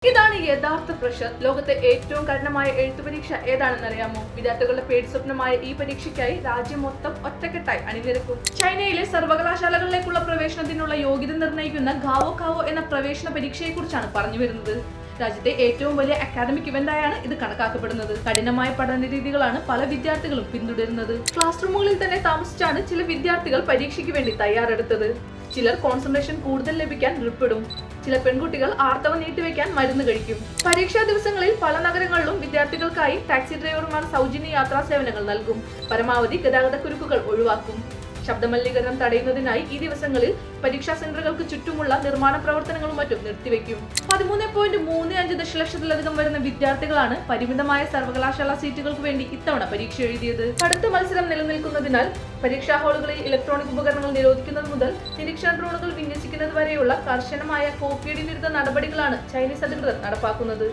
ഇതാണ് യഥാർത്ഥ പ്രഷർ. ലോകത്തെ ഏറ്റവും കഠിനമായ എഴുത്തു പരീക്ഷ ഏതാണെന്നറിയാമോ? വിദ്യാർത്ഥികളുടെ പേടി സ്വപ്നമായ ഈ പരീക്ഷയ്ക്കായി രാജ്യം മൊത്തം ഒറ്റക്കെട്ടായി അണിനിരക്കും. ചൈനയിലെ സർവകലാശാലകളിലേക്കുള്ള പ്രവേശനത്തിനുള്ള യോഗ്യത നിർണ്ണയിക്കുന്ന ഗാവോ കാവോ എന്ന പ്രവേശന പരീക്ഷയെക്കുറിച്ചാണ് പറഞ്ഞു വരുന്നത്. രാജ്യത്തെ ഏറ്റവും വലിയ അക്കാദമിക് ഇവന്റായാണ് ഇത് കണക്കാക്കപ്പെടുന്നത്. കഠിനമായ പഠന രീതികളാണ് പല വിദ്യാർത്ഥികളും പിന്തുടരുന്നത്. ക്ലാസ് റൂമുകളിൽ തന്നെ താമസിച്ചാണ് ചില വിദ്യാർത്ഥികൾ പരീക്ഷയ്ക്ക് വേണ്ടി തയ്യാറെടുത്തത്. ചിലർ കോൺസെൻട്രേഷൻ കൂടുതൽ ലഭിക്കാൻ ഡ്രിപ്പിടും. ചില പെൺകുട്ടികൾ ആർത്തവം നീട്ടിവെക്കാൻ മരുന്ന് കഴിക്കും. പരീക്ഷാ ദിവസങ്ങളിൽ പല നഗരങ്ങളിലും വിദ്യാർത്ഥികൾക്കായി ടാക്സി ഡ്രൈവർമാർ സൗജന്യ യാത്രാ സേവനങ്ങൾ നൽകും. പരമാവധി ഗതാഗത കുരുക്കുകൾ ഒഴിവാക്കും. ശബ്ദമലിനീകരണം തടയുന്നതിനായി ഈ ദിവസങ്ങളിൽ പരീക്ഷാ സെന്ററുകൾക്ക് ചുറ്റുമുള്ള നിർമ്മാണ പ്രവർത്തനങ്ങളും മറ്റും നിർത്തിവെക്കും. 13.35 ദശലക്ഷത്തിലധികം വരുന്ന വിദ്യാർത്ഥികളാണ് പരിമിതമായ സർവകലാശാല സീറ്റുകൾക്ക് വേണ്ടി ഇത്തവണ പരീക്ഷ എഴുതിയത്. കടുത്ത മത്സരം നിലനിൽക്കുന്നതിനാൽ പരീക്ഷാ ഹാളുകളിൽ ഇലക്ട്രോണിക് ഉപകരണങ്ങൾ നിരോധിക്കുന്നത് മുതൽ നിരീക്ഷണ ഡ്രോണുകൾ വിന്യസിക്കുന്നത് വരെയുള്ള കർശനമായ കോപ്പിയടി വിരുദ്ധ നടപടികളാണ് ചൈനീസ് അധികൃതർ നടപ്പാക്കുന്നത്.